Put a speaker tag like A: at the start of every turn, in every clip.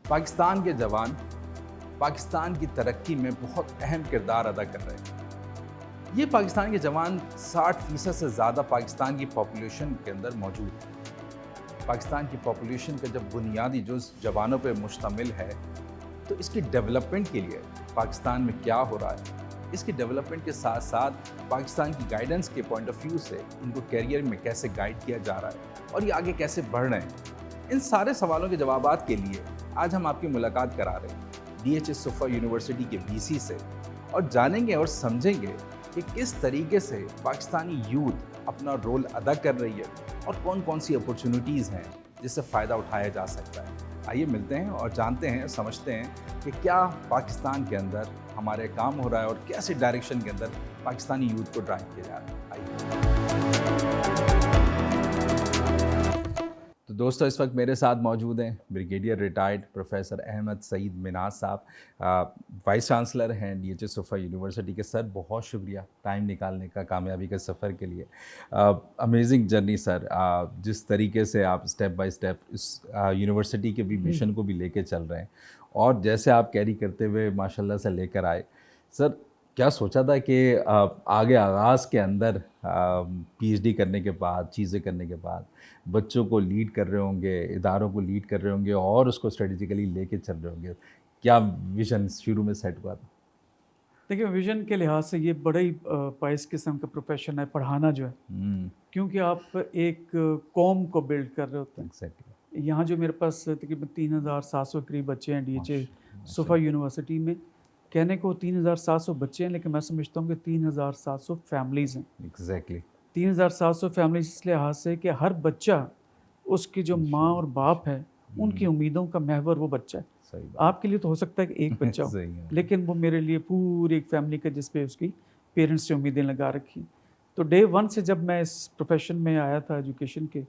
A: پاکستان کے جوان پاکستان کی ترقی میں بہت اہم کردار ادا کر رہے ہیں۔ یہ پاکستان کے جوان 60% سے زیادہ پاکستان کی پاپولیشن کے اندر موجود ہیں۔ پاکستان کی پاپولیشن کا جب بنیادی جز جوانوں پہ مشتمل ہے تو اس کی ڈیولپمنٹ کے لیے پاکستان میں کیا ہو رہا ہے، اس کی ڈیولپمنٹ کے ساتھ ساتھ پاکستان کی گائیڈنس کے پوائنٹ آف ویو سے ان کو کیریئر میں کیسے گائیڈ کیا جا رہا ہے اور یہ آگے کیسے بڑھ رہے ہیں، ان سارے سوالوں کے جوابات کے لیے آج ہم آپ کی ملاقات کرا رہے ہیں ڈی ایچ ایس صفا یونیورسٹی کے وی سی سے، اور جانیں گے اور سمجھیں گے کہ کس طریقے سے پاکستانی یوتھ اپنا رول ادا کر رہی ہے اور کون کون سی اپرچونیٹیز ہیں جس سے فائدہ اٹھایا جا سکتا ہے۔ آئیے ملتے ہیں اور جانتے ہیں، سمجھتے ہیں کہ کیا پاکستان کے اندر ہمارے کام ہو رہا ہے اور کیسے ڈائریکشن کے اندر پاکستانی یوتھ کو ڈرائیو کیا جا رہا ہے۔ آئیے تو دوستو، اس وقت میرے ساتھ موجود ہیں بریگیڈیئر ریٹائرڈ پروفیسر احمد سعید مناز صاحب، وائس چانسلر ہیں ڈی ایچ ایس صفا یونیورسٹی کے۔ سر بہت شکریہ ٹائم نکالنے کا کامیابی کے سفر کے لیے۔ امیزنگ جرنی سر، جس طریقے سے آپ اسٹیپ بائی اسٹیپ اس یونیورسٹی کے بھی مشن کو بھی لے کے چل رہے ہیں اور جیسے آپ کیری کرتے ہوئے ماشاءاللہ سے لے کر آئے۔ سر کیا سوچا تھا کہ آگے آغاز کے اندر پی ایچ ڈی کرنے کے بعد، چیزیں کرنے کے بعد بچوں کو لیڈ کر رہے ہوں گے، اداروں کو لیڈ کر رہے ہوں گے اور اس کو اسٹریٹجیکلی لے کے چل رہے ہوں گے، کیا ویژن شروع میں سیٹ ہوا تھا؟
B: دیکھیں، ویژن کے لحاظ سے یہ بڑا ہی پائس قسم کا پروفیشن ہے پڑھانا جو ہے، کیونکہ آپ ایک قوم کو بلڈ کر رہے ہوتے ہیں۔
A: ایگزیکٹلی،
B: یہاں جو میرے پاس تقریباً 3700 قریب بچے ہیں ڈی ایچ اے صفا یونیورسٹی میں، کہنے کو 3700 بچے ہیں لیکن میں سمجھتا ہوں کہ 3700 فیملیز ہیں۔
A: ایگزیکٹلی،
B: 3700 فیملیز اس لحاظ سے کہ ہر بچہ، اس کی جو ماں اور باپ ہے، ان کی امیدوں کا محور وہ بچہ ہے۔
A: صحیح بات،
B: آپ کے لیے تو ہو سکتا ہے کہ ایک بچہ ہو،
A: صحیح ہے،
B: لیکن وہ میرے لیے پوری ایک فیملی کا، جس پہ اس کی پیرنٹس سے امیدیں لگا رکھی۔ تو ڈے ون سے جب میں اس پروفیشن میں آیا تھا ایجوکیشن کے،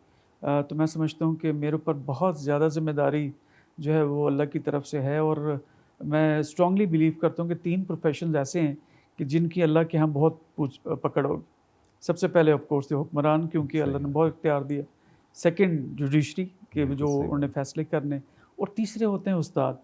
B: تو میں سمجھتا ہوں کہ میرے اوپر بہت زیادہ ذمہ داری جو ہے وہ اللہ کی طرف سے ہے، اور میں اسٹرانگلی بلیو کرتا ہوں کہ 3 پروفیشنز ایسے ہیں کہ جن کی اللہ کے ہاں بہت پکڑ ہوگی۔ سب سے پہلے آف کورس حکمران، کیونکہ اللہ نے بہت اختیار دیا۔ سیکنڈ جوڈیشری، کہ جو انہوں نے فیصلے کرنے، اور تیسرے ہوتے ہیں استاد،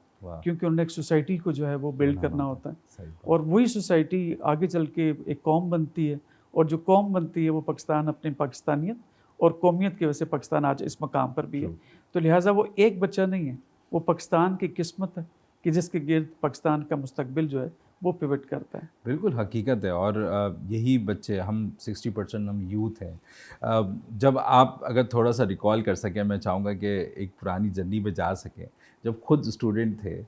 B: کیونکہ انہوں نے ایک سوسائٹی کو جو ہے وہ بلڈ کرنا ہوتا ہے، اور وہی سوسائٹی آگے چل کے ایک قوم بنتی ہے، اور جو قوم بنتی ہے وہ پاکستان اپنی پاکستانیت اور قومیت کی وجہ سے پاکستان آج اس مقام پر بھی ہے۔ تو لہٰذا وہ ایک بچہ نہیں ہے، وہ پاکستان کی قسمت ہے کہ جس کے گرد پاکستان کا مستقبل جو ہے وہ پیوٹ کرتا ہے۔
A: بالکل حقیقت ہے، اور یہی بچے ہم 60% ہم یوتھ ہیں۔ جب آپ اگر تھوڑا سا ریکال کر سکیں، میں چاہوں گا کہ ایک پرانی جرنی میں جا سکیں جب خود اسٹوڈنٹ تھے،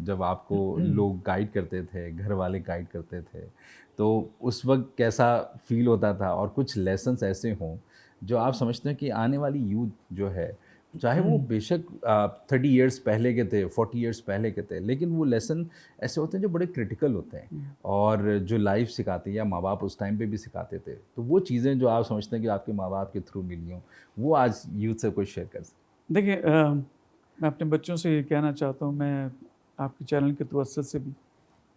A: جب آپ کو لوگ گائیڈ کرتے تھے، گھر والے گائیڈ کرتے تھے، تو اس وقت کیسا فیل ہوتا تھا، اور کچھ لیسنس ایسے ہوں جو آپ سمجھتے ہیں کہ آنے والی یوتھ جو ہے، چاہے وہ بے شک 30 ایئرس پہلے کے تھے، 40 ایئرس پہلے کے تھے، لیکن وہ لیسن ایسے ہوتے ہیں جو بڑے کرٹیکل ہوتے ہیں اور جو لائف سکھاتے ہیں یا ماں باپ اس ٹائم پہ بھی سکھاتے تھے، تو وہ چیزیں جو آپ سمجھتے ہیں کہ آپ کے ماں باپ کے تھرو ملی ہوں، وہ آج یوتھ سے کوئی شیئر کر سکتے؟
B: دیکھیں، میں اپنے بچوں سے یہ کہنا چاہتا ہوں، میں آپ کے چینل کے توسط سے بھی،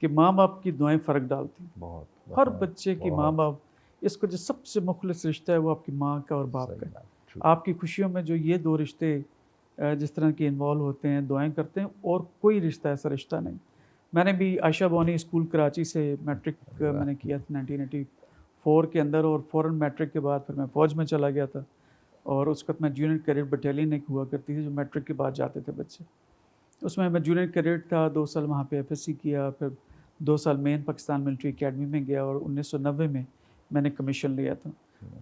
B: کہ ماں باپ کی دعائیں فرق ڈالتی ہیں۔
A: بہت
B: ہر بچے کی ماں باپ، اس کو جو سب سے مخلص رشتہ ہے وہ آپ کی ماں کا اور باپ کا ہے۔ آپ کی خوشیوں میں جو یہ 2 رشتے جس طرح کے انوالو ہوتے ہیں، دعائیں کرتے ہیں، اور کوئی رشتہ ایسا رشتہ نہیں۔ میں نے بھی عائشہ بونی اسکول کراچی سے میٹرک میں نے کیا تھا 1984 کے اندر، اور فوراً میٹرک کے بعد پھر میں فوج میں چلا گیا تھا، اور اس وقت میں جونیئر کیڈٹ بٹالین ایک ہوا کرتی تھی جو میٹرک کے بعد جاتے تھے بچے، اس میں جونیئر کیڈٹ تھا۔ 2 سال وہاں پہ ایف ایس سی کیا، پھر 2 سال مین پاکستان ملٹری اکیڈمی میں گیا، اور 1990 میں نے کمیشن لیا تھا،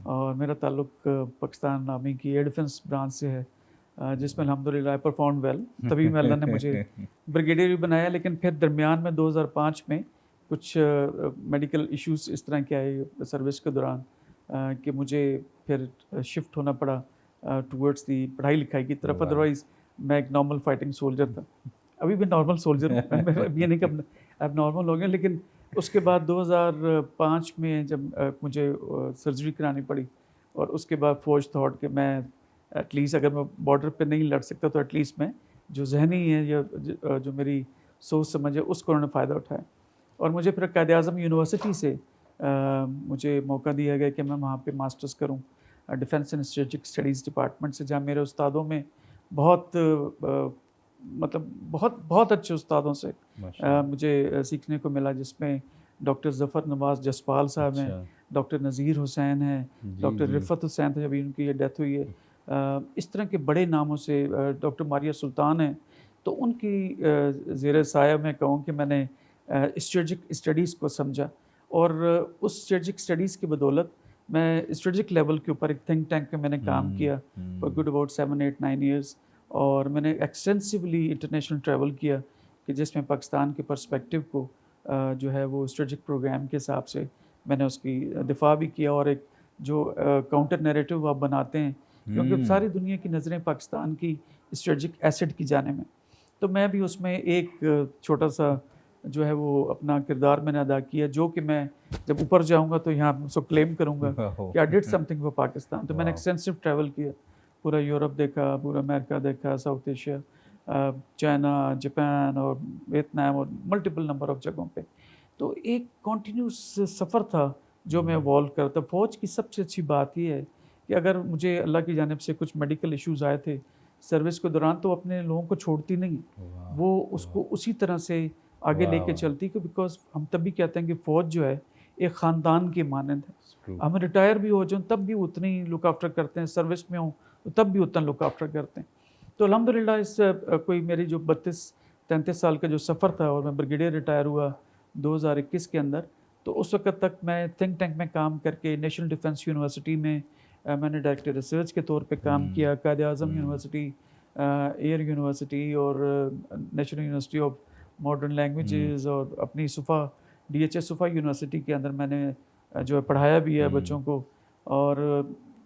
B: اور میرا تعلق پاکستان آرمی کی ایئر ڈیفنس برانچ سے ہے، جس میں الحمدللہ آئی پرفارمڈ ویل، تبھی میں اللہ نے مجھے بریگیڈیئر بھی بنایا۔ لیکن پھر درمیان میں 2005 میں کچھ میڈیکل ایشوز اس طرح کے آئے سروس کے دوران، کہ مجھے پھر شفٹ ہونا پڑا ٹورڈز دی پڑھائی لکھائی کی طرف۔ ادروائز میں ایک نارمل فائٹنگ سولجر تھا، ابھی بھی نارمل سولجر ہوں، یہ نہیں کہ اب نارمل ہو گیا، لیکن اس کے بعد 2005 میں جب مجھے سرجری کرانی پڑی، اور اس کے بعد فوج تھاٹ کہ میں ایٹ لیسٹ اگر میں بارڈر پہ نہیں لڑ سکتا تو ایٹ لیسٹ میں جو ذہنی ہے یا جو میری سوچ سمجھ ہے اس کو انہوں نے فائدہ اٹھایا، اور مجھے پھر قائد اعظم یونیورسٹی سے مجھے موقع دیا گیا کہ میں وہاں پہ ماسٹرز کروں defence and strategic studies department سے، جہاں میرے استادوں میں بہت مطلب بہت اچھے استادوں سے مجھے سیکھنے کو ملا، جس میں ڈاکٹر ظفر نواز جسپال صاحب ہیں، ڈاکٹر نذیر حسین ہیں، ڈاکٹر رفت حسین تھے، ابھی ان کی یہ ڈیتھ ہوئی ہے، اس طرح کے بڑے ناموں سے، ڈاکٹر ماریہ سلطان ہیں. تو ان کی زیر سایہ میں کہوں کہ میں نے اسٹریٹجک اسٹڈیز کو سمجھا، اور اس اسٹریٹجک اسٹڈیز کی بدولت میں اسٹریٹجک لیول کے اوپر ایک تھنک ٹینک میں نے کام کیا فار گڈ اباؤٹ 7-8-9 ایئرس، اور میں نے ایکسٹینسولی انٹرنیشنل ٹریول کیا کہ جس میں پاکستان کے پرسپیکٹیو کو جو ہے وہ اسٹریٹجک پروگرام کے حساب سے میں نے اس کی دفاع بھی کیا، اور ایک جو کاؤنٹر نیریٹو آپ بناتے ہیں، کیونکہ ساری دنیا کی نظریں پاکستان کی اسٹریٹجک ایسٹ کی جانب میں، تو میں بھی اس میں ایک چھوٹا سا جو ہے وہ اپنا کردار میں نے ادا کیا، جو کہ میں جب اوپر جاؤں گا تو یہاں سو کلیم کروں گا کہ I did some thing for Pakistan. تو میں نے ایکسٹینسو ٹریول کیا، پورا یورپ دیکھا، پورا امریکہ دیکھا، ساؤتھ ایشیا، چائنا، جاپان اور ویتنام، اور ملٹیپل نمبر آف جگہوں پہ. تو ایک کنٹینیوس سفر تھا جو میں ایوالو کرتا. فوج کی سب سے اچھی بات یہ ہے کہ اگر مجھے اللہ کی جانب سے کچھ میڈیکل ایشوز آئے تھے سروس کے دوران، تو اپنے لوگوں کو چھوڑتی نہیں، وہ اس کو اسی طرح سے آگے لے کے چلتی، کہ بیکاز ہم تب بھی کہتے ہیں کہ فوج جو ہے ایک خاندان کے مانند ہے. ہم ریٹائر بھی ہو جاؤں تب بھی اتنی لک آفٹر کرتے ہیں، سروس میں ہوں تو تب بھی اتنا لک آفٹر کرتے ہیں. تو الحمدللہ اس کوئی میری جو 32-33 سال کا جو سفر تھا، اور میں بریگیڈیئر ریٹائر ہوا 2021 کے اندر، تو اس وقت تک میں تھنک ٹینک میں کام کر کے نیشنل ڈیفنس یونیورسٹی میں میں نے ڈائریکٹر ریسرچ کے طور پہ کام کیا، Quaid Azam university, year university, اور national university of modern languages, اور اپنی صفا DHS صفا یونیورسٹی کے اندر میں نے جو ہے پڑھایا بھی ہے بچوں کو. اور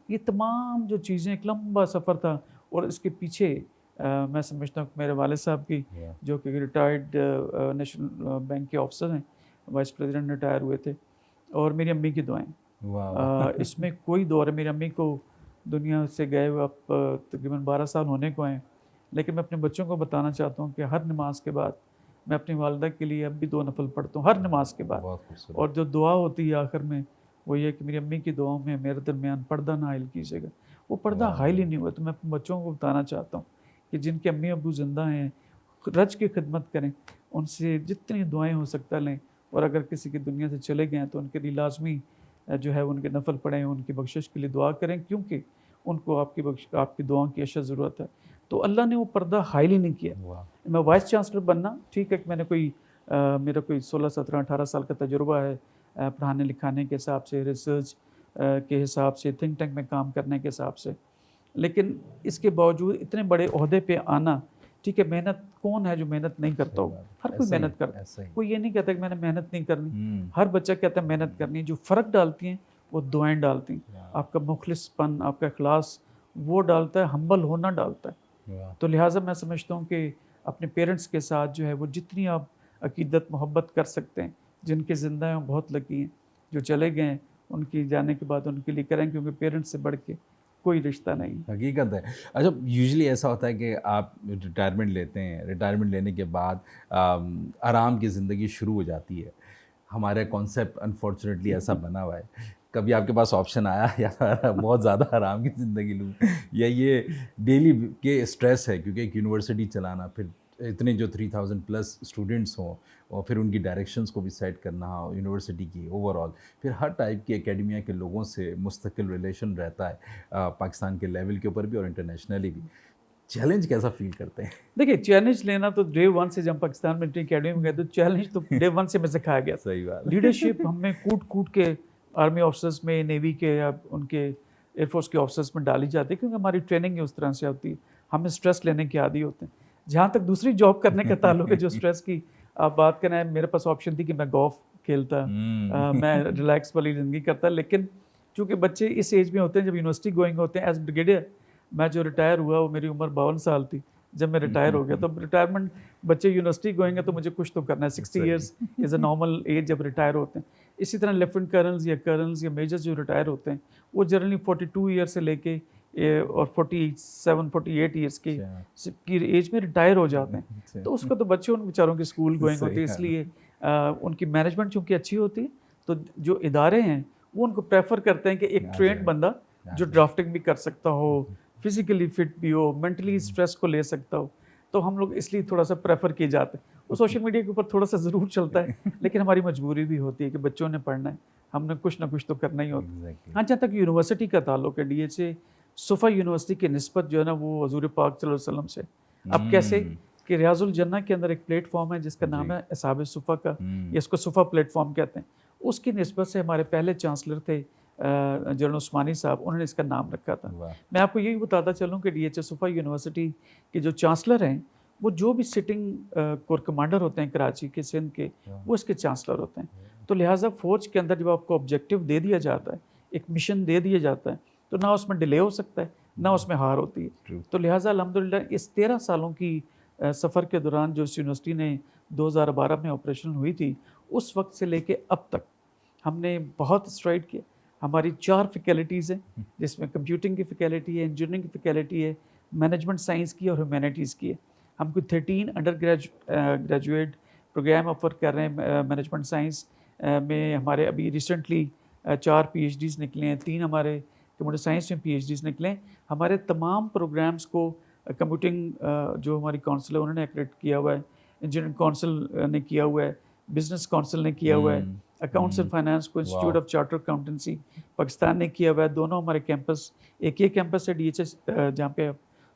B: یہ تمام جو چیزیں، ایک لمبا سفر تھا، اور اس کے پیچھے میں سمجھتا ہوں کہ میرے والد صاحب کی جو کہ ریٹائرڈ نیشنل بینک کے آفسر ہیں، وائس پریزیڈنٹ ریٹائر ہوئے تھے، اور میری امی کی دعائیں. اس میں کوئی دور ہے، میری امی کو دنیا سے گئے ہوئے اب تقریباً 12 سال ہونے کو ہیں، لیکن میں اپنے بچوں کو بتانا چاہتا ہوں کہ ہر نماز کے بعد میں اپنی والدہ کے لیے اب بھی 2 نفل پڑھتا ہوں ہر نماز کے بعد. اور جو دعا ہوتی ہے آخر میں وہ یہ کہ میری امی کی دعاؤں میں میرے درمیان پردہ نہ حائل کیجیے گا. وہ پردہ حائل ہی نہیں ہوا. تو میں اپنے بچوں کو بتانا چاہتا ہوں کہ جن کے امی ابو زندہ ہیں، رج کی خدمت کریں، ان سے جتنی دعائیں ہو سکتا لیں، اور اگر کسی کی دنیا سے چلے گئے ہیں تو ان کے لیے لازمی جو ہے ان کے نفل پڑھیں، ان کی بخشش کے لیے دعا کریں، کیونکہ ان کو آپ کی دعاؤں کی اشد ضرورت ہے. تو اللہ نے وہ پردہ حائل ہی نہیں کیا. میں وائس چانسلر بننا ٹھیک ہے کہ میں نے میرا کوئی 16-17-18 سال کا تجربہ ہے پڑھانے لکھانے کے حساب سے، ریسرچ کے حساب سے، تھنک ٹینک میں کام کرنے کے حساب سے، لیکن اس کے باوجود اتنے بڑے عہدے پہ آنا، ٹھیک ہے، محنت کون ہے جو محنت نہیں کرتا ہوگا؟ ہر کوئی محنت کرتا ہے. کوئی یہ نہیں کہتا کہ میں نے محنت نہیں کرنی، ہر بچہ کہتا ہے محنت کرنی. جو فرق ڈالتی ہیں وہ دعائیں ڈالتی ہیں، آپ کا مخلص پن، آپ کا اخلاص وہ ڈالتا ہے، ہمبل ہونا ڈالتا ہے. تو لہٰذا میں سمجھتا ہوں کہ اپنے پیرنٹس کے ساتھ جو ہے وہ جتنی آپ عقیدت محبت کر سکتے ہیں، جن کے زندہ ہیں بہت لکی ہیں، جو چلے گئے ہیں ان کی جانے کے بعد ان کے لیے کریں، کیونکہ پیرنٹس سے بڑھ کے کوئی رشتہ نہیں.
A: حقیقت ہے. اچھا، یوزلی ایسا ہوتا ہے کہ آپ ریٹائرمنٹ لیتے ہیں، ریٹائرمنٹ لینے کے بعد آرام کی زندگی شروع ہو جاتی ہے. ہمارا کانسیپٹ انفارچونیٹلی ایسا بنا ہوا ہے. کبھی آپ کے پاس آپشن آیا یا بہت زیادہ آرام کی زندگی لوں، یا یہ ڈیلی کے اسٹریس ہے کیونکہ ایک یونیورسٹی چلانا، پھر اتنے جو 3000+ اسٹوڈنٹس ہوں، اور پھر ان کی ڈائریکشنز کو بھی سیٹ کرنا یونیورسٹی کی اوور آل، پھر ہر ٹائپ کی اکیڈمیا کے لوگوں سے مستقل ریلیشن رہتا ہے پاکستان کے لیول کے اوپر بھی اور انٹرنیشنلی بھی. چیلنج کیسا فیل کرتے ہیں؟
B: دیکھیے، چیلنج لینا تو ڈے 1 سے، جب پاکستان ملٹری اکیڈمی میں گئے تو چیلنج تو ڈے 1 سے میں سکھایا گیا.
A: صحیح بات.
B: لیڈرشپ ہم میں کوٹ کے آرمی آفسرس میں، نیوی کے یا ان کے ایئر فورس کے آفسرس میں ڈالی جاتی ہے، کیونکہ ہماری ٹریننگ اس طرح سے ہوتی ہے. ہم اسٹریس لینے کے عادی ہوتے ہیں. جہاں تک دوسری جاب کرنے کا تعلق ہے، جو اسٹریس کی آپ بات کریں، میرے پاس آپشن تھی کہ میں گولف کھیلتا، میں ریلیکس والی زندگی کرتا، لیکن چونکہ بچے اس ایج میں ہوتے ہیں جب یونیورسٹی گوئنگ ہوتے ہیں. ایز بریگیڈیئر میں جو ریٹائر ہوا وہ میری عمر 52 سال تھی جب میں ریٹائر ہو گیا. تو ریٹائرمنٹ بچے یونیورسٹی گوئنگ ہے تو مجھے کچھ تو کرنا ہے. 60 years is a normal age جب ریٹائر ہوتے ہیں. اسی طرح لیفٹنٹ کرنلز یا کرنلز یا میجرز جو ریٹائر ہوتے ہیں وہ جنرلی 42 ایئر سے لے کے اور 47-48 ایئرس کی ایج میں ریٹائر ہو جاتے ہیں. تو اس کو تو بچے ان بیچاروں کی اسکول گوئنگ ہوتی ہے، اس لیے ان کی مینجمنٹ چونکہ اچھی ہوتی ہے تو جو ادارے ہیں وہ ان کو پریفر کرتے ہیں کہ ایک ٹرینڈ بندہ جو ڈرافٹنگ بھی کر سکتا ہو، فزیکلی فٹ بھی ہو، مینٹلی اسٹریس کو لے سکتا ہو. تو ہم لوگ اس لیے تھوڑا سا پریفر کیے جاتے ہیں. وہ سوشل میڈیا کے اوپر تھوڑا سا ضرور چلتا ہے لیکن ہماری مجبوری بھی ہوتی ہے کہ بچوں نے پڑھنا ہے, ہم نے کچھ نہ کچھ تو کرنا ہی ہوتا ہے. ہاں جہاں تک یونیورسٹی کا تعلق ہے, ڈی ایچ اے صفا یونیورسٹی کی نسبت جو ہے نا وہ حضور پاک صلی اللہ علیہ وسلم سے. اب کیسے کہ ریاض الجنہ کے اندر ایک پلیٹ فارم ہے جس کا نام ہے اصحاب صفا کا, یا اس کو صفا پلیٹ فارم کہتے ہیں. اس کی نسبت سے ہمارے پہلے چانسلر تھے جنرل عثمانی صاحب, انہوں نے اس کا نام رکھا تھا. میں آپ کو یہی بتاتا چلوں کہ ڈی ایچ اے صفا یونیورسٹی کے جو چانسلر ہیں وہ جو بھی سٹنگ کور کمانڈر ہوتے ہیں کراچی کے, سندھ کے, وہ اس کے چانسلر ہوتے ہیں. تو لہٰذا فوج کے اندر جب آپ کو آبجیکٹیو دے دیا جاتا ہے, ایک مشن دے دیا جاتا ہے, تو نہ اس میں ڈیلے ہو سکتا ہے نہ اس میں ہار ہوتی ہے. تو لہٰذا الحمدللہ اس 13 سالوں کی سفر کے دوران جو اس یونیورسٹی نے 2012 میں آپریشن ہوئی تھی, اس وقت سے لے کے اب تک ہم نے بہت اسٹرائڈ کیا. ہماری 4 فیکلٹیز ہیں جس میں کمپیوٹنگ کی فیکلٹی ہے, انجینئرنگ کی فیکلٹی ہے, مینجمنٹ سائنس کی اور ہیومینٹیز کی ہے. ہم کو 13 انڈر گریجویٹ پروگرام آفر کر رہے ہیں مینجمنٹ سائنس میں. ہمارے ابھی ریسنٹلی 4 پی ایچ ڈیز نکلے ہیں, 3 ہمارے کمپیوٹر سائنس میں پی ایچ ڈیز نکلے ہیں. ہمارے تمام پروگرامز کو کمپیوٹنگ جو ہماری کونسل ہے انہوں نے ایکریڈٹ کیا ہوا ہے, انجینئرنگ کونسل نے کیا ہوا ہے, بزنس کونسل نے کیا ہوا ہے, اکاؤنٹس اینڈ فائنانس کو institute of charter accountancy Pakistan نے کیا ہوا ہے. دونوں ہمارے کیمپس, ایک یہ کیمپس ہے ڈی ایچ اے جہاں پہ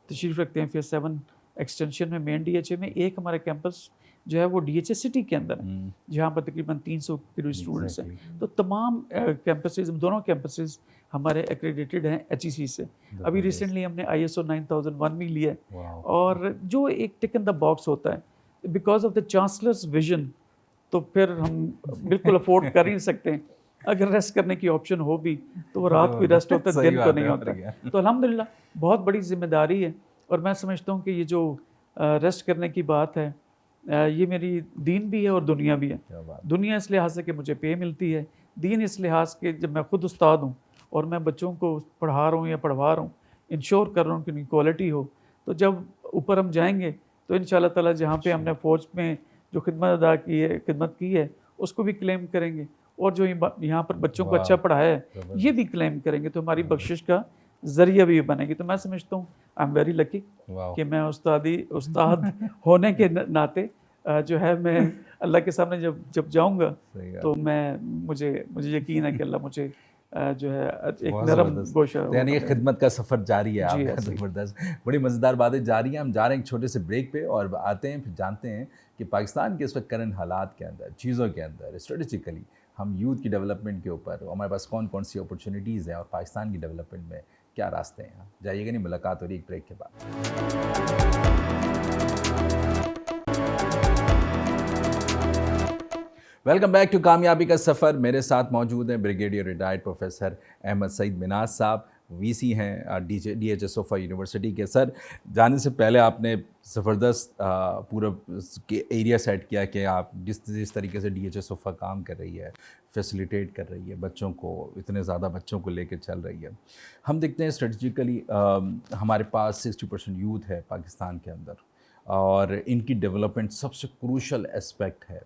B: تشریف رکھتے ہیں فیز 7 ایکسٹینشن میں مین ڈی ایچ اے میں. ایک ہمارا کیمپس جو ہے وہ ڈی ایچ اے سٹی کے اندر ہے جہاں پر تقریباً 300 قریب اسٹوڈنٹس ہیں. تو تمام کیمپسز, دونوں کیمپسز ہمارے ایکریڈیٹڈ ہیں ایچ ای سی سے. ابھی ریسنٹلی ہم نے ISO 9001 بھی لیا ہے, اور جو ایک ٹک ان دا باکس ہوتا ہے because of the chancellors vision, تو پھر ہم بالکل افورڈ کر ہی سکتے ہیں. اگر ریسٹ کرنے کی آپشن ہو بھی تو وہ رات کو ریسٹ ہوتا ہے, دن کو نہیں ہوتا. تو الحمدللہ بہت بڑی ذمہ داری ہے, اور میں سمجھتا ہوں کہ یہ جو ریسٹ کرنے کی بات ہے یہ میری دین بھی ہے اور دنیا بھی ہے. دنیا اس لحاظ سے کہ مجھے پے ملتی ہے, دین اس لحاظ کے جب میں خود استاد ہوں اور میں بچوں کو پڑھا رہا ہوں یا پڑھوا رہا ہوں, انشور کر رہا ہوں کہ ان کی کوالٹی ہو. تو جب اوپر ہم جائیں گے تو انشاءاللہ تعالیٰ جہاں پہ ہم نے فوج میں جو خدمت کی ہے اس کو بھی کلیم کریں گے, اور جو یہاں پر بچوں کو اچھا پڑھایا ہے یہ بھی کلیم کریں گے, تو ہماری بخشش کا ذریعہ بھی بنے گی. تو میں سمجھتا ہوں آئی ایم ویری لکی کہ میں استاد ہونے کے ناطے جو ہے میں اللہ کے سامنے جب جاؤں گا تو مجھے یقین ہے کہ اللہ مجھے جو ہے ایک نرم گوشہ,
A: یعنی خدمت کا سفر جاری ہے آپ کا. زبردست, بڑی مزیدار باتیں جاری ہیں. ہم جا رہے ہیں ایک چھوٹے سے بریک پہ, اور آتے ہیں پھر جانتے ہیں کہ پاکستان کے اس وقت کرنٹ حالات کے اندر, چیزوں کے اندر اسٹریٹجیکلی ہم یوتھ کی ڈیولپمنٹ کے اوپر ہمارے پاس کون سی اپرچونیٹیز ہیں, اور پاکستان کی ڈیولپمنٹ میں کیا راستے ہیں. جائیے گا نہیں, ملاقات ہو رہی ایک بریک کے بعد. ویلکم بیک ٹو کامیابی کا سفر. میرے ساتھ موجود ہیں بریگیڈیئر ریٹائرڈ پروفیسر احمد سعید مناز صاحب, وی سی ہیں ڈی ایچ اے صفا یونیورسٹی کے. سر, جانے سے پہلے آپ نے زبردست پورا ایریا سیٹ کیا کہ آپ جس طریقے سے ڈی ایچ اے صفا کام کر رہی ہے, فیسیلیٹیٹ کر رہی ہے بچوں کو, اتنے زیادہ بچوں کو لے کے چل رہی ہے. ہم دیکھتے ہیں اسٹریٹجیکلی ہمارے پاس 60% یوتھ ہے پاکستان کے اندر, اور ان کی ڈیولپمنٹ سب سے کروشل اسپیکٹ ہے.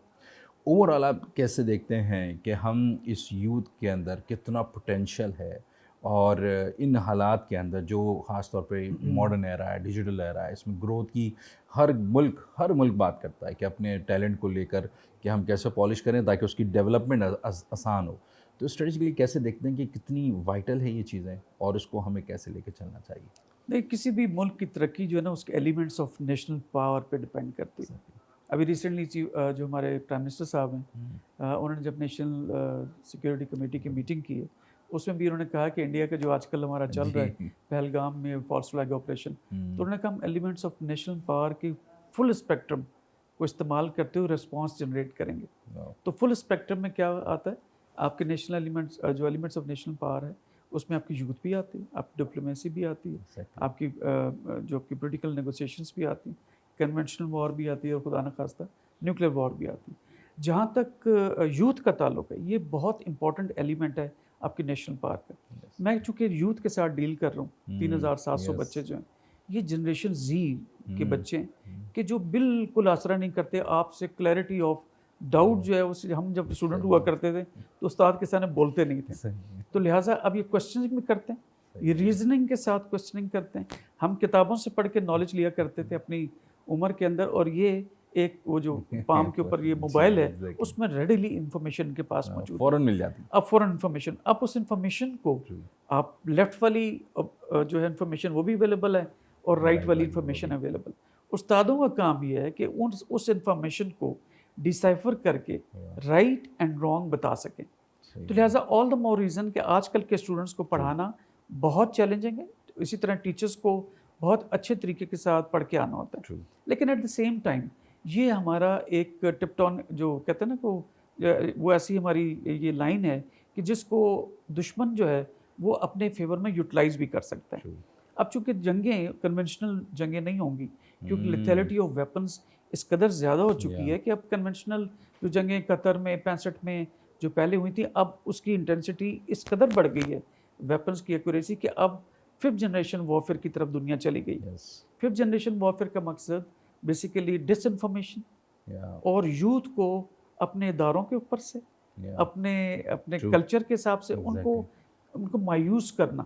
A: اوور آل آپ کیسے دیکھتے ہیں کہ ہم اس یوتھ کے اندر کتنا پوٹینشیل ہے, اور ان حالات کے اندر جو خاص طور پہ ماڈرن ایرا ہے, ڈیجیٹل ایرا ہے, اس میں گروتھ کی ہر ملک بات کرتا ہے کہ اپنے ٹیلنٹ کو لے کر کہ ہم کیسے پالش کریں تاکہ اس کی ڈیولپمنٹ آسان ہو. تو اسٹریٹجیکلی کیسے دیکھتے ہیں کہ کتنی وائٹل ہے یہ چیزیں, اور اس کو ہمیں کیسے لے کے چلنا چاہیے؟
B: نہیں, کسی بھی ملک کی ترقی جو ہے نا اس کے ایلیمنٹس آف نیشنل پاور پہ ڈپینڈ کرتی ہے. ابھی ریسنٹلی جو ہمارے پرائم منسٹر صاحب ہیں انہوں نے جب نیشنل سیکیورٹی کمیٹی کی میٹنگ کی ہے, اس میں بھی انہوں نے کہا کہ انڈیا کا جو آج کل ہمارا چل رہا ہے پہلگام میں فالس فلیگ آپریشن, تو انہوں نے کہا ہم ایلیمنٹس آف نیشنل پاور کی فل اسپیکٹرم کو استعمال کرتے ہوئے رسپانس جنریٹ کریں گے. تو فل اسپیکٹرم میں کیا آتا ہے, آپ کے نیشنل ایلیمنٹس جو ایلیمنٹس آف نیشنل پاور ہے اس میں آپ کی یوتھ بھی آتی ہے, آپ کی ڈپلومیسی بھی آتی ہے, آپ کی جو آپ کی پولیٹیکل نیگوسیشنس بھی آتی ہیں, کنونشنل وار بھی آتی ہے, اور خدا نخواستہ نیوکلیر وار بھی آتی ہے. جہاں تک یوتھ کا تعلق ہے یہ بہت امپورٹنٹ ایلیمنٹ ہے آپ کی نیشنل پاور کا. میں چونکہ یوتھ کے ساتھ ڈیل کر رہا ہوں, 3700 بچے جو ہیں یہ جنریشن زی کے بچے ہیں کہ جو بالکل آسرا نہیں کرتے آپ سے. کلیئرٹی آف ڈاؤٹ جو ہے اس ہم جب اسٹوڈنٹ ہوا کرتے تھے تو استاد کے سامنے بولتے نہیں تھے, تو لہٰذا اب یہ کوشچننگ بھی کرتے ہیں, یہ ریزننگ کے ساتھ کوشچننگ کرتے ہیں. ہم کتابوں سے پڑھ کے نالج لیا کرتے تھے اپنی عمر کے اندر، اور یہ ایک وہ جو پام کے اوپر یہ موبائل ہے اس میں ریڈیلی انفارمیشن کے پاس موجود ہے،
A: فوراً مل جاتی ہے.
B: اب فوراً انفارمیشن، اب اس انفارمیشن کو آپ لیفٹ والی جو ہے انفارمیشن وہ بھی اویلیبل ہے اور رائٹ والی انفارمیشن اویلیبل. استادوں کا کام یہ ہے کہ اس انفارمیشن کو ڈیسائفر کر کے رائٹ اینڈ رانگ بتا سکیں. تو لہٰذا آل دا مور ریزن کہ آج کل کے اسٹوڈنٹس کو پڑھانا بہت چیلنجنگ ہے، اسی طرح ٹیچرس کو بہت اچھے طریقے کے ساتھ پڑھ کے آنا ہوتا ہے. لیکن ایٹ دا سیم ٹائم یہ ہمارا ایک ٹپٹون جو کہتے ہیں نا کہ وہ ایسی ہماری یہ لائن ہے کہ جس کو دشمن جو ہے وہ اپنے فیور میں یوٹیلائز بھی کر سکتا ہے. اب چونکہ جنگیں کنونشنل جنگیں نہیں ہوں گی کیونکہ لیتھیلٹی آف ویپنز اس قدر زیادہ ہو چکی ہے کہ اب کنونشنل جو جنگیں قطر میں 65 میں جو پہلے ہوئی تھی اب اس کی انٹینسٹی اس قدر بڑھ گئی ہے ویپنز کی ایکوریسی کہ اب 5th جنریشن وارفیئر کی طرف دنیا چلی گئی. 5th جنریشن وارفیئر کا مقصد بیسیکلی ڈس انفارمیشن اور یوتھ کو اپنے اداروں کے اوپر سے اپنے کلچر کے حساب سے ان کو مایوس کرنا.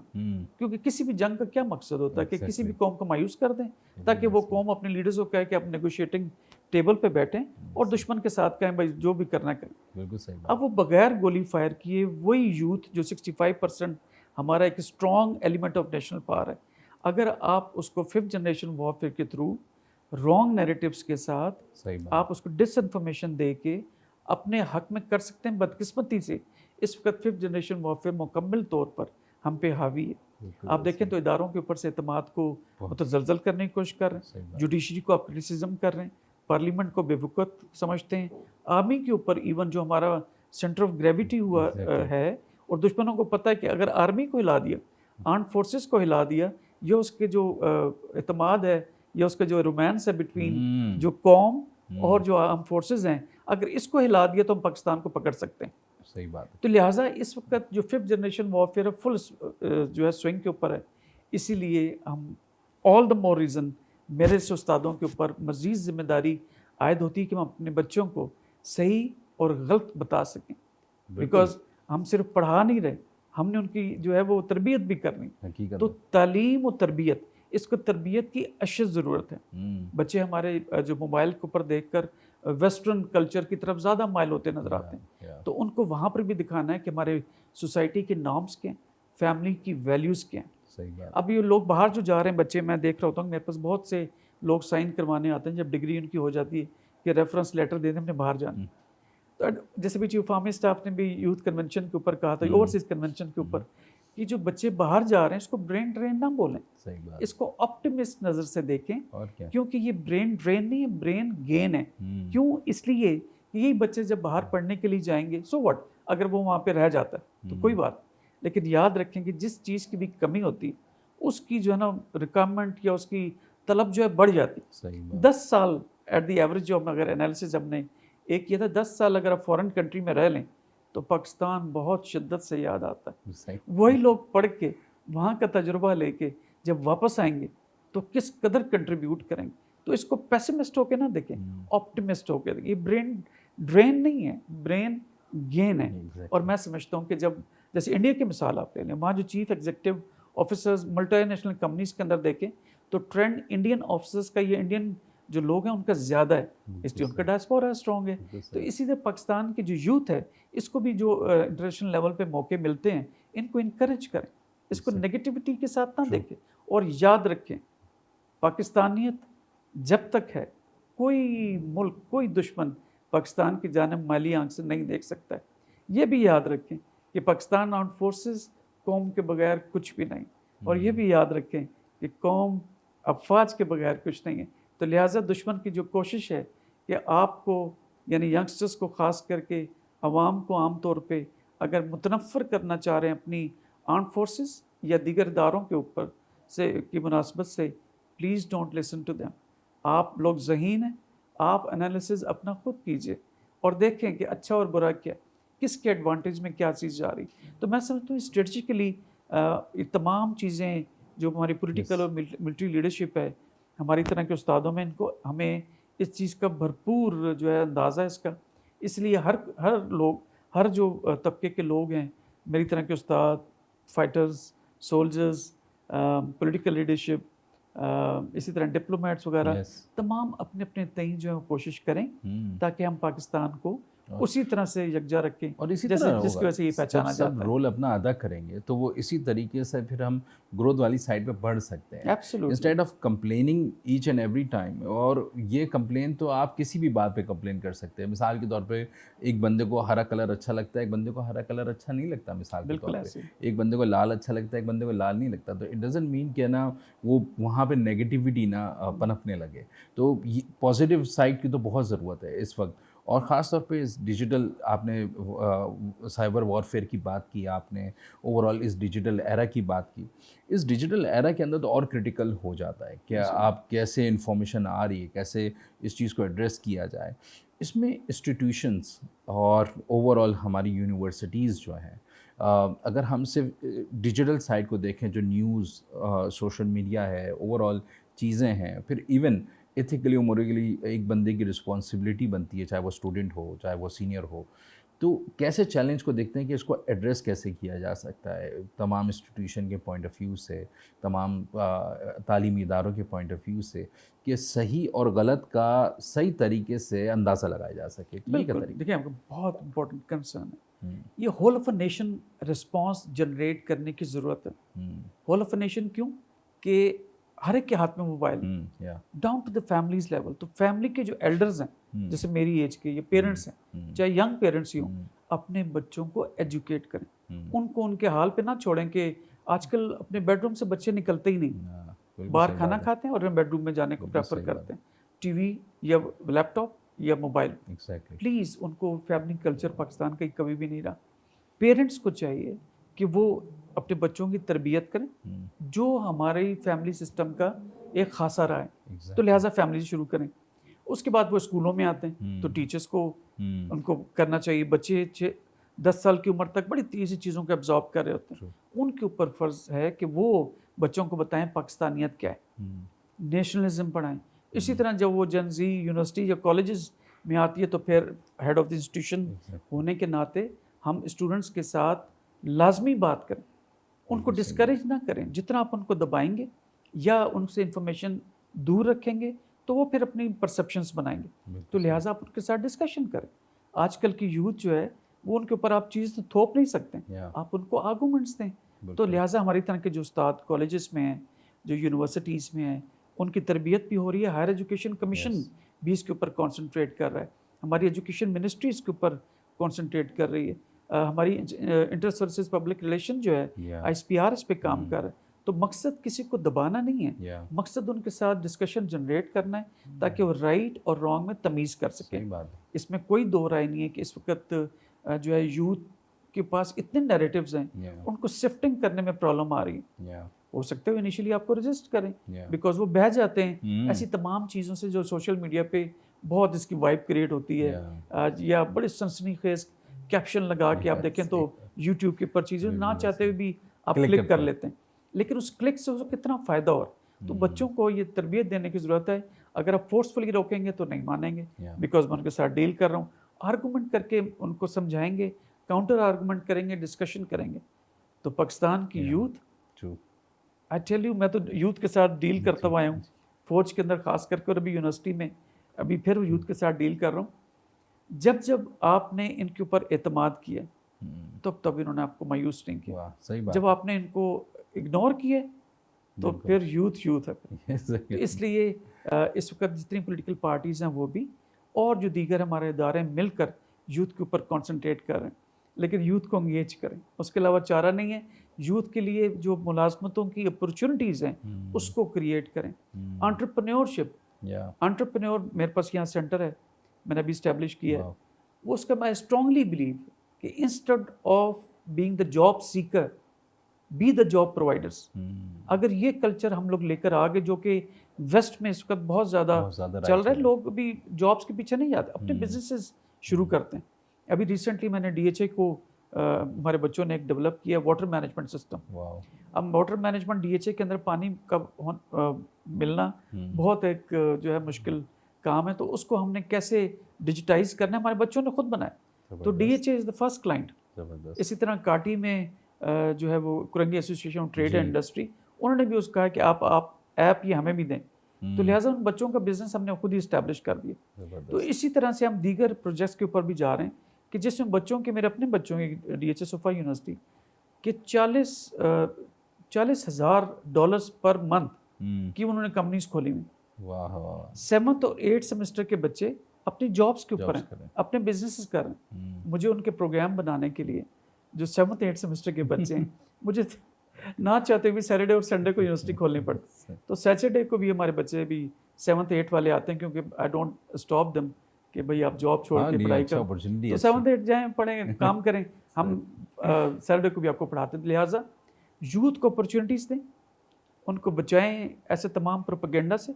B: کیونکہ کسی بھی جنگ کا کیا مقصد ہوتا ہے کہ کسی بھی قوم کو مایوس کر دیں تاکہ وہ قوم اپنے لیڈرز کو کہے کہ آپ نیگوشیٹنگ ٹیبل پہ بیٹھیں اور دشمن کے ساتھ کہیں بھائی جو بھی کرنا کریں.
A: بالکل صحیح.
B: اب وہ بغیر گولی فائر کیے وہی یوتھ جو 65% ہمارا ایک strong element of national power ہے، اگر آپ اس کو 5th جنریشن وارفیئر کے تھرو رانگ نیریٹیوز کے ساتھ آپ اس کو ڈس انفارمیشن دے کے اپنے حق میں کر سکتے ہیں. بدقسمتی سے اس وقت 5th جنریشن وارفیئر مکمل طور پر ہم پہ حاوی ہے. آپ دیکھیں تو اداروں کے اوپر سے اعتماد کو متزلزل کرنے کی کوشش کر رہے ہیں، جوڈیشری کو آپ کرٹیسزم کر رہے ہیں، پارلیمنٹ کو بے وقت سمجھتے ہیں، آرمی کے اوپر ایون جو ہمارا سینٹر آف گریویٹی ہوا ہے اور دشمنوں کو پتہ ہے کہ اگر آرمی کو ہلا دیا، آرمڈ فورسز کو ہلا دیا، یا اس کے جو اعتماد ہے یا اس کا جو رومانس ہے بٹوین جو قوم اور جو آرم فورسز ہیں، اگر اس کو ہلا دیا تو ہم پاکستان کو پکڑ سکتے ہیں.
A: صحیح بات ہے.
B: تو لہٰذا اس وقت جو 5th جنریشن وارفیئر فل جو ہے سوئنگ کے اوپر ہے، اسی لیے ہم آل دا مور ریزن میرے سے استادوں کے اوپر مزید ذمہ داری عائد ہوتی ہے کہ ہم اپنے بچوں کو صحیح اور غلط بتا سکیں. بیکاز ہم صرف پڑھا نہیں رہے، ہم نے ان کی جو ہے وہ تربیت بھی کرنی. تو تعلیم و تربیت، اس کو تربیت کی اشد ضرورت ہے. بچے ہمارے جو موبائل کے اوپر دیکھ کر ویسٹرن کلچر کی طرف زیادہ مائل ہوتے نظر آتے ہیں، تو ان کو وہاں پر بھی دکھانا ہے کہ ہمارے سوسائٹی کے نارمس کیا ہیں، فیملی کی ویلیوز کیا ہیں. اب یہ لوگ باہر جو جا رہے ہیں بچے، میں دیکھ رہا ہوتا ہوں میرے پاس بہت سے لوگ سائن کروانے آتے ہیں جب ڈگری ان کی ہو جاتی ہے کہ ریفرنس لیٹر دے دیں ہم نے باہر جانا. تو جیسے بھی چیف آرمی اسٹاف نے بھی یوتھ کنونشن کے اوپر کہا تھا، اوورسیز کنونشن کے اوپر، کہ جو بچے باہر جا رہے ہیں اس کو برین ڈرین نہ بولیں، اس کو آپٹیمسٹ نظر سے دیکھیں، کیونکہ یہ برین ڈرین نہیں ہے، برین گین ہے. کیوں؟ اس لیے کہ یہی بچے جب باہر پڑھنے کے لیے جائیں گے، سو واٹ اگر وہ وہاں پہ رہ جاتا ہے تو کوئی بات، لیکن یاد رکھیں کہ جس چیز کی بھی کمی ہوتی ہے اس کی جو ہے نا ریکوائرمنٹ یا اس کی طلب جو ہے بڑھ جاتی. 10 سال ایٹ دی ایوریج جو اگر انالیسز ہم نے ایک کیا تھا، 10 سال اگر آپ فورن کنٹری میں رہ لیں تو پاکستان بہت شدت سے یاد آتا ہے. وہی لوگ پڑھ کے وہاں کا تجربہ لے کے جب واپس آئیں گے تو کس قدر کنٹریبیوٹ کریں گے. تو اس کو پیسمسٹ ہو کے نہ دیکھیں، آپٹیمسٹ ہو کے دیکھیں. یہ برین ڈرین نہیں ہے، برین گین ہے. اور میں سمجھتا ہوں کہ جب جیسے انڈیا کی مثال آپ لے لیں، وہاں جو chief executive officers multi national companies کے اندر دیکھیں تو ٹرینڈ انڈین آفیسرز کا، یہ انڈین جو لوگ ہیں ان کا زیادہ ہے، اس لیے ان کا ڈائسپورا اسٹرانگ ہے. تو اسی طرح پاکستان کی جو یوتھ ہے اس کو بھی جو انٹرنیشنل لیول پہ موقع ملتے ہیں ان کو انکریج کریں، اس کو نگیٹیوٹی کے ساتھ نہ دیکھیں. اور یاد رکھیں پاکستانیت جب تک ہے کوئی ملک، کوئی دشمن پاکستان کی جانب مالی آنکھ سے نہیں دیکھ سکتا ہے. یہ بھی یاد رکھیں کہ پاکستان آرمڈ فورسز قوم کے بغیر کچھ بھی نہیں، اور یہ بھی یاد رکھیں کہ قوم افواج کے بغیر کچھ نہیں ہے. تو لہٰذا دشمن کی جو کوشش ہے کہ آپ کو یعنی ینگسٹرز کو خاص کر کے عوام کو عام طور پہ اگر متنفر کرنا چاہ رہے ہیں اپنی آرم فورسز یا دیگر اداروں کے اوپر سے کی مناسبت سے، please don't listen to them. آپ لوگ ذہین ہیں، آپ انالیسز اپنا خود کیجئے اور دیکھیں کہ اچھا اور برا کیا، کس کے ایڈوانٹیج میں کیا چیز جا رہی. تو میں سمجھتا ہوں اسٹریٹجیکلی تمام چیزیں جو ہماری پولیٹیکل اور ملٹری لیڈرشپ ہے، ہماری طرح کے استادوں میں ان کو ہمیں اس چیز کا بھرپور جو ہے اندازہ ہے اس کا. اس لیے ہر لوگ، ہر جو طبقے کے لوگ ہیں میری طرح کے استاد، فائٹرز، سولجرز، پولیٹیکل لیڈرشپ، اسی طرح ڈپلومیٹس وغیرہ تمام اپنے اپنے تئیں جو ہے کوشش کریں تاکہ ہم پاکستان کو اسی طرح سے یکجا رکھیں
A: اور اسی
B: جیسے
A: طرح
B: جس کی وجہ سے یہ پہچانا جاتا ہے.
A: سب رول اپنا ادا کریں گے تو وہ اسی طریقے سے پھر ہم گروتھ والی سائڈ پہ بڑھ سکتے ہیں instead of complaining each and every time. اور یہ کمپلین تو آپ کسی بھی بات پہ کمپلین کر سکتے ہیں. مثال کے طور پہ ایک بندے کو ہرا کلر اچھا لگتا ہے, ایک بندے کو ہرا کلر اچھا نہیں لگتا. مثال کے طور پہ ایک بندے کو لال اچھا لگتا ہے, ایک بندے کو لال نہیں لگتا. تو اٹ ڈزنٹ مین کہ نا وہ وہاں پہ نیگیٹیوٹی نہ پنپنے لگے. تو پازیٹیو سائڈ کی تو بہت ضرورت ہے اس وقت, اور خاص طور پہ اس ڈیجیٹل, آپ نے سائبر وارفیئر کی بات کی, آپ نے اوور آل اس ڈیجیٹل ایرا کی بات کی. اس ڈیجیٹل ایرا کے اندر تو اور کرٹیکل ہو جاتا ہے کہ آپ کیسے انفارمیشن آ رہی ہے, کیسے اس چیز کو ایڈریس کیا جائے. اس میں انسٹیٹیوشنس اور اوور آل ہماری یونیورسٹیز جو ہیں, اگر ہم صرف ڈیجیٹل سائڈ کو دیکھیں, جو نیوز, سوشل میڈیا ہے, اوور آل چیزیں ہیں, پھر ایون ایتھیکلی اور موریلی ایک بندے کی رسپانسبلٹی بنتی ہے, چاہے وہ اسٹوڈنٹ ہو چاہے وہ سینئر ہو. تو کیسے چیلنج کو دیکھتے ہیں کہ اس کو ایڈریس کیسے کیا جا سکتا ہے تمام انسٹیٹیوشن کے پوائنٹ آف ویو سے, تمام تعلیمی اداروں کے پوائنٹ آف ویو سے, کہ صحیح اور غلط کا صحیح طریقے سے اندازہ لگایا جا سکے.
B: دیکھیں آپ کو بہت امپورٹنٹ کنسرن ہے, یہ whole of a nation response generate کرنے کی ضرورت ہے. ہول آف اے نیشن کیوں کہ ہر ایک کے ہاتھ میں mobile, down to the families level. تو فیملی کے جو ایلڈرز ہیں, جیسے میری ایج کے, یہ پیرنٹس ہیں, چاہے ینگ پیرنٹس ہی ہوں, اپنے بچوں کو ایجوکیٹ کریں. ان کو ان کے حال پہ نہ چھوڑیں کہ آج کل اپنے بیڈ روم سے بچے نکلتے ہی نہیں, باہر کھانا کھاتے ہیں اور بیڈ روم میں جانے کو پریفر کرتے ہیں, ٹی وی یا لیپ ٹاپ یا موبائل. پلیز ان کو فیملی کلچر پاکستان کا کبھی بھی نہیں رہا. پیرنٹس کو چاہیے کہ وہ اپنے بچوں کی تربیت کریں جو ہمارے فیملی سسٹم کا ایک خاصا رہا ہے. تو لہٰذا فیملی سے شروع کریں. اس کے بعد وہ اسکولوں میں آتے ہیں تو ٹیچرس کو ان کو کرنا چاہیے. بچے 10 سال کی عمر تک بڑی تیزی چیزوں کو ابزارب کر رہے ہوتے ہیں. ان کے اوپر فرض ہے کہ وہ بچوں کو بتائیں پاکستانیت کیا ہے, نیشنلزم پڑھائیں. اسی طرح جب وہ جن زی یونیورسٹی یا کالجز میں آتی ہے تو پھر ہیڈ آف دی انسٹیٹیوشن ہونے کے ناطے ہم اسٹوڈنٹس کے ساتھ لازمی بات کریں, ان کو ڈسکریج نہ کریں. جتنا آپ ان کو دبائیں گے یا ان سے انفارمیشن دور رکھیں گے تو وہ پھر اپنی پرسیپشنز بنائیں گے. تو لہٰذا آپ ان کے ساتھ ڈسکشن کریں. آج کل کی یوتھ جو ہے وہ ان کے اوپر آپ چیز تھوپ نہیں سکتے, آپ ان کو آرگومنٹس دیں. تو لہٰذا ہماری طرح کے جو استاد کالجز میں ہیں, جو یونیورسٹیز میں ہیں, ان کی تربیت بھی ہو رہی ہے. ہائر ایجوکیشن کمیشن بھی اس کے اوپر کانسنٹریٹ کر رہا ہے. ہماری ایجوکیشن منسٹری اس کے اوپر کانسنٹریٹ کر رہی ہے. ہماری انٹر سروسز پبلک ریلیشن جو ہے ISPR اس پہ کام کر رہا ہے. تو مقصد کسی کو دبانا نہیں ہے, مقصد ان کے ساتھ ڈسکشن جنریٹ کرنا ہے تاکہ وہ رائٹ اور رانگ میں تمیز کر سکیں. اس میں کوئی دو رائے نہیں ہے کہ اس وقت جو ہے یوتھ کے پاس اتنے نیریٹیوز ہیں, ان کو سفٹنگ کرنے میں پرابلم آ رہی ہے. ہو سکتا ہے انیشلی آپ کو رجسٹ کریں بیکاز وہ بہہ جاتے ہیں ایسی تمام چیزوں سے جو سوشل میڈیا پہ بہت اس کی وائب کریٹ ہوتی ہے, یا بڑے سنسنی خیز کیپشن لگا کے آپ دیکھیں تو یوٹیوب کے اوپر چیزیں نہ چاہتے ہوئے بھی آپ کلک کر لیتے ہیں, لیکن اس کلک سے کتنا فائدہ ہو. تو بچوں کو یہ تربیت دینے کی ضرورت ہے. اگر آپ فورسفلی روکیں گے تو نہیں مانیں گے, بیکاز میں ان کے ساتھ ڈیل کر رہا ہوں. آرگومنٹ کر کے ان کو سمجھائیں گے, کاؤنٹر آرگومنٹ کریں گے, ڈسکشن کریں گے. تو پاکستان کی یوتھ, آئی ٹیل یو, میں تو یوتھ کے ساتھ ڈیل کرتا ہوا ہوں فوج کے اندر خاص کر کے, اور ابھی یونیورسٹی میں ابھی پھر یوتھ کے ساتھ ڈیل کر رہا ہوں. جب آپ نے ان کے اوپر اعتماد کیا تب انہوں نے آپ کو مایوس نہیں کیا. جب آپ نے ان کو اگنور کیا تو پھر یوتھ ہے. اس لیے اس وقت جتنی پولیٹیکل پارٹیز ہیں وہ بھی اور جو دیگر ہمارے ادارے مل کر یوتھ کے اوپر کانسنٹریٹ کر رہے ہیں, لیکن یوتھ کو انگیج کریں. اس کے علاوہ چارہ نہیں ہے. یوتھ کے لیے جو ملازمتوں کی اپرچونٹیز ہیں اس کو کریٹ کریں. انٹرپرینیورشپ, انٹرپرینیور میرے پاس یہاں سینٹر ہے, میں نے ابھی اسٹیبلش کیا ہے. وہ اس کا میں اسٹرانگلی بلیو کہ instead of being the job seeker be the job providers. اگر یہ کلچر ہم لوگ لے کر آگے, جو کہ ویسٹ میں اس وقت بہت زیادہ چل رہا ہے, لوگ بھی جابس کے پیچھے نہیں جاتے, اپنے بزنسز شروع کرتے ہیں. ابھی ریسنٹلی میں نے DHA کو ہمارے بچوں نے ایک ڈیولپ کیا واٹر مینجمنٹ سسٹم. اب واٹر مینجمنٹ DHA کے اندر پانی کا ملنا بہت ایک جو ہے مشکل کام ہے, تو اس کو ہم نے کیسے ڈیجیٹائز کرنا ہے ہمارے بچوں نے خود بنایا. تو DHA is the first client. اسی طرح کاٹی میں جو ہے وہ Korangi association of trade and industry, انہوں نے بھی اس کہا کہ آپ ایپ یہ ہمیں بھی دیں. تو لہٰذا ان بچوں کا بزنس ہم نے خود ہی اسٹیبلش کر دیا. تو اسی طرح سے ہم دیگر پروجیکٹس کے اوپر بھی جا رہے ہیں کہ جس میں بچوں کے, میرے اپنے بچوں کے DHA صفا یونیورسٹی کہ $40,000 پر منتھ کی انہوں نے کمپنیز کھولی ہوئی. 7th اور 8th سیمسٹر کے بچے اپنی جابس کے اوپر ہیں, اپنے بزنسز کر رہے ہیں. مجھے ان کے پروگرام بنانے کے لیے جو 7th 8th سیمسٹر کے بچے ہیں مجھے نہ چاہتے ہوئے سیٹرڈے اور سنڈے کو یونیورسٹی کھولنی پڑتی. تو سیٹرڈے کو بھی ہمارے بچے بھی 7th 8th والے آتے ہیں کیونکہ آئی ڈونٹ اسٹاپ دم کہ بھائی آپ جاب چھوڑ کے پڑھائی کریں, تو 7th 8th جائیں پڑھیں کام کریں. ہم سیٹرڈے کو بھی آپ کو پڑھاتے ہیں. لہٰذا یوتھ کو اپرچونیٹیز دیں, ان کو بچائیں ایسے تمام پروپیگنڈا سے.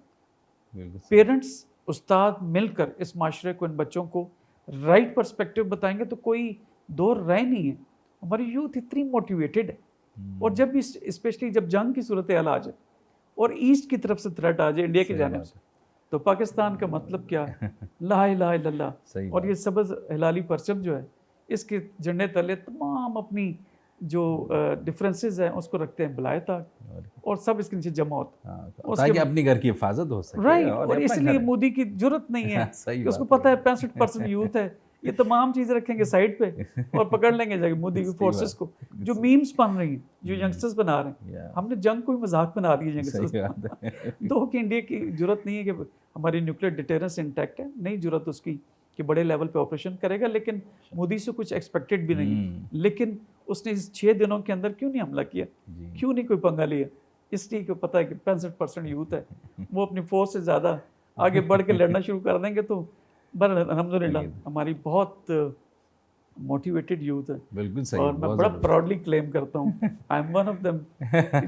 B: پیرنٹس استاد مل کر اس معاشرے کو, ان بچوں کو رائٹ پرسپیکٹو بتائیں گے تو کوئی دور رائے نہیں ہے. ہماری یوتھ اتنی موٹیویٹڈ ہے, اور جب بھی اسپیشلی جب جنگ کی صورتحال آ جائے اور ایسٹ کی طرف سے تھریٹ آ جائے انڈیا کی جانب سے, تو پاکستان کا مطلب کیا ہے, لا الہ الا اللہ. اور یہ سبز ہلالی پرچم جو ہے اس کے جھنڈے تلے تمام اپنی جو ڈفرینسز ہیں اس کو رکھتے ہیں بلائے تک, اور سب اس کے نیچے جمع ہوتے ہیں
A: تاکہ اپنی گھر کی حفاظت ہو سکے.
B: رائٹ, اور اس لیے مودی کی ضرورت نہیں ہے, اس کو پتہ ہے 65% یوتھ ہے, یہ تمام چیزیں رکھیں گے سائڈ پہ اور پکڑ لیں گے جا کے مودی کی فورسز کو جو میمز بن رہی ہیں, جو ینگسٹرز بنا رہے ہیں. ہم نے جنگ کو مذاق بنا دیا ینگسٹرز. تو کہ انڈیا کی ضرورت نہیں ہے کہ ہماری نیوکلیئر ڈیٹرنس انٹیکٹ ہے, نہیں ضرورت اس کی کہ بڑے لیول پہ آپریشن کرے گا, لیکن مودی سے کچھ ایکسپیکٹڈ بھی نہیں. لیکن اس نے اس 6 دنوں کے اندر کیوں نہیں حملہ کیا, کیوں نہیں کوئی پنگا لیا؟ اس لیے کہ پتہ ہے کہ 65% یوتھ ہے, وہ اپنی فورس سے زیادہ آگے بڑھ کے لڑنا شروع کر دیں گے. تو الحمدللہ ہماری بہت موٹیویٹڈ یوتھ ہے.
A: بالکل صحیح,
B: اور میں بڑا پراؤڈلی کلیم کرتا ہوں I am one of them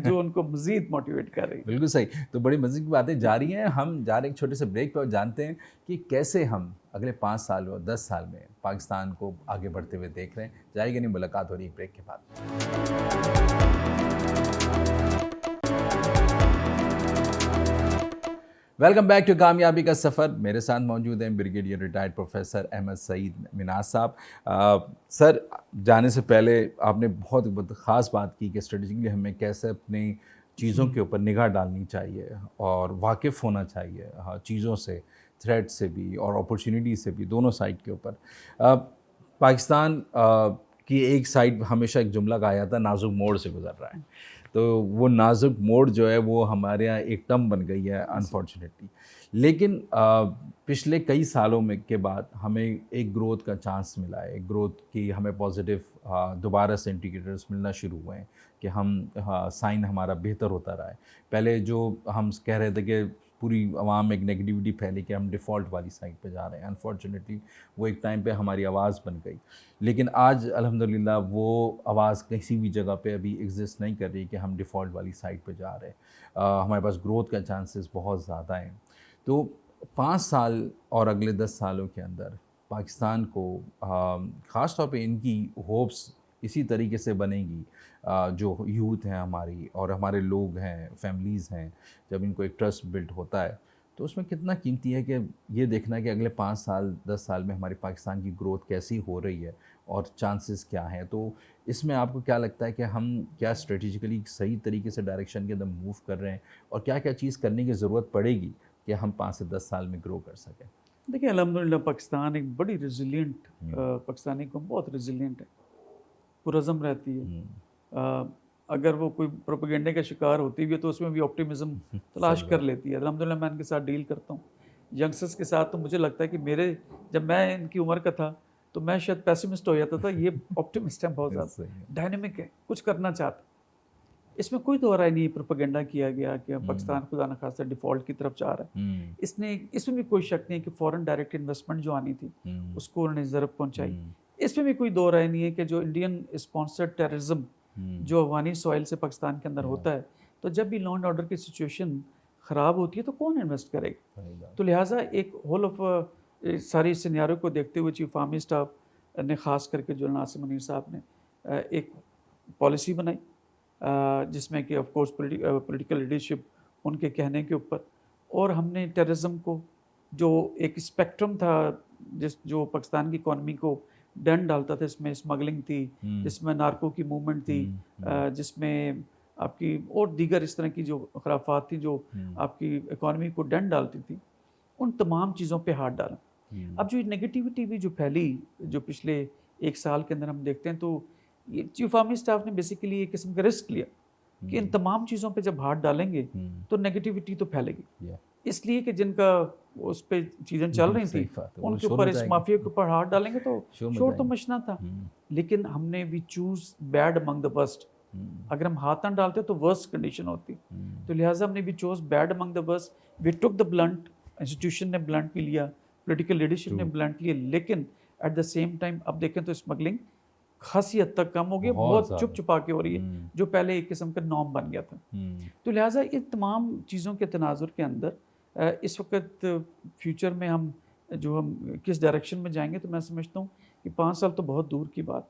B: جو ان کو مزید موٹیویٹ کر رہی ہے.
A: بالکل صحیح. تو بڑی مزے کی باتیں جاری ہیں. ہم جا رہے ہیں ایک چھوٹے سے بریک پہ اور جانتے ہیں کہ کیسے ہم اگلے 5 سال اور 10 سال میں پاکستان کو آگے بڑھتے ہوئے دیکھ رہے ہیں. جائے گی نہیں, ملاقات ہو رہی ہے بریک کے بعد. ویلکم بیک ٹو کامیابی کا سفر. میرے ساتھ موجود ہیں بریگیڈیئر ریٹائرڈ پروفیسر احمد سعید مناز صاحب. سر, جانے سے پہلے آپ نے بہت خاص بات کی کہ اسٹریٹجیکلی ہمیں کیسے اپنی چیزوں کے اوپر نگاہ ڈالنی چاہیے اور واقف ہونا چاہیے چیزوں سے, تھریٹ سے بھی اور اپرچونیٹی سے بھی, دونوں سائڈ کے اوپر. پاکستان کی ایک سائڈ ہمیشہ ایک جملہ کہا جاتا ہے نازک موڑ سے گزر رہا ہے. تو وہ نازک موڑ جو ہے وہ ہمارے یہاں ایک ٹرم بن گئی ہے انفارچونیٹلی. لیکن پچھلے کئی سالوں میں کے بعد ہمیں ایک گروتھ کا چانس ملا ہے, ایک گروتھ کی ہمیں پازیٹیو دوبارہ سے انڈیکیٹرز ملنا شروع ہوئے ہیں کہ ہم سائن ہمارا بہتر ہوتا رہا ہے. پہلے جو ہم کہہ رہے تھے کہ پوری عوام میں ایک نیگیٹیوٹی پھیلی کہ ہم ڈیفالٹ والی سائڈ پہ جا رہے ہیں, انفارچونیٹلی وہ ایک ٹائم پہ ہماری آواز بن گئی. لیکن آج الحمدللہ وہ آواز کسی بھی جگہ پہ ابھی ایگزسٹ نہیں کر رہی کہ ہم ڈیفالٹ والی سائڈ پہ جا رہے ہیں. ہمارے پاس گروتھ کا چانسز بہت زیادہ ہیں. تو 5 سال اور اگلے 10 سالوں کے اندر پاکستان کو خاص طور پہ ان کی ہوپس اسی طریقے سے بنے گی جو یوتھ ہیں ہماری اور ہمارے لوگ ہیں, فیملیز ہیں, جب ان کو ایک ٹرسٹ بلڈ ہوتا ہے تو اس میں کتنا قیمتی ہے کہ یہ دیکھنا کہ اگلے 5 سال 10 سال میں ہماری پاکستان کی گروتھ کیسی ہو رہی ہے اور چانسز کیا ہیں. تو اس میں آپ کو کیا لگتا ہے کہ ہم کیا اسٹریٹجیکلی صحیح طریقے سے ڈائریکشن کے اندر موو کر رہے ہیں اور کیا کیا چیز کرنے کی ضرورت پڑے گی کہ ہم 5 سے 10 سال میں گرو کر سکیں؟
B: دیکھیں الحمدللہ پاکستان ایک بڑی ریزیلینٹ, پاکستانی قوم بہت ریزیلینٹ ہے, پرعزم رہتی ہے. اگر وہ کوئی پروپیگنڈے کا شکار ہوتی بھی ہے تو اس میں بھی آپٹیمزم تلاش کر لیتی ہے. الحمدللہ میں ان کے ساتھ ڈیل کرتا ہوں, ینگسٹرس کے ساتھ. تو مجھے لگتا ہے کہ جب میں ان کی عمر کا تھا تو میں شاید پیسمسٹ ہو جاتا تھا, یہ آپٹیمسٹ ہے, بہت زیادہ ڈائنامک ہے, کچھ کرنا چاہتا. اس میں کوئی دو رائے نہیں پروپیگنڈا کیا گیا کہ پاکستان خدا نخواستہ ڈیفالٹ کی طرف جا رہا ہے. اس میں بھی کوئی شک نہیں کہ فورن ڈائریکٹ انویسٹمنٹ جو آنی تھی اس کو انہوں نے ضرب پہنچائی. اس میں بھی کوئی دو رائے نہیں ہے کہ جو انڈین اسپانسرڈ ٹیررزم جو افغانی سوائل سے پاکستان کے اندر ہوتا ہے, تو جب بھی لا اینڈ آرڈر کی سچویشن خراب ہوتی ہے تو کون انویسٹ کرے گا. تو لہٰذا ایک ہول آف ساری سینیارو کو دیکھتے ہوئے چیف آرمی اسٹاف نے خاص کر کے جو ناصر منیر صاحب نے ایک پالیسی بنائی جس میں کہ of course political leadership in کے کہنے کے اوپر, اور ہم نے ٹیررزم کو جو ایک اسپیکٹرم تھا جو پاکستان کی اکانومی کو ڈن ڈالتا تھا, اس میں اسمگلنگ تھی, جس میں نارکو کی موومنٹ تھی, جس میں آپ کی اور دیگر اس طرح کی جو خرافات تھیں جو آپ کی اکانومی کو ڈنڈ ڈالتی تھیں، ان تمام چیزوں پہ ہاتھ ڈالا۔ اب جو نگیٹیوٹی بھی جو پھیلی جو پچھلے 1 سال کے اندر ہم دیکھتے ہیں، تو یہ چیف آرمی اسٹاف نے بیسیکلی ایک قسم کا رسک لیا کہ ان تمام چیزوں پہ جب ہاتھ ڈالیں گے تو نگیٹیوٹی تو پھیلے گی، اس لیے کہ جن کا اس پہ چیزیں چل رہی تھیں ان کے اوپر، اس مافیا کے اوپر ہاتھ ڈالیں گے تو شور تو مچنا تھا۔ لیکن ہم نے we choose bad among the worst, اگر ہم ہاتھ نہ ڈالتے تو ورسٹ کنڈیشن ہوتی، تو لہٰذا ہم نے we choose bad among the worst, we took the blunt, institution نے بلنٹ بھی لیا، پولیٹیکل لیڈرشپ نے بلنٹ لیا، لیکن ایٹ دا سیم ٹائم اب دیکھیں تو اسمگلنگ خاصی حد تک کم ہو گئی، بہت چھپ چھپا کے ہو رہی ہے، جو پہلے ایک قسم کا نارم بن گیا تھا۔ تو لہٰذا ان تمام چیزوں کے تناظر کے اندر اس وقت فیوچر میں ہم کس ڈائریکشن میں جائیں گے، تو میں سمجھتا ہوں کہ 5 سال تو بہت دور کی بات،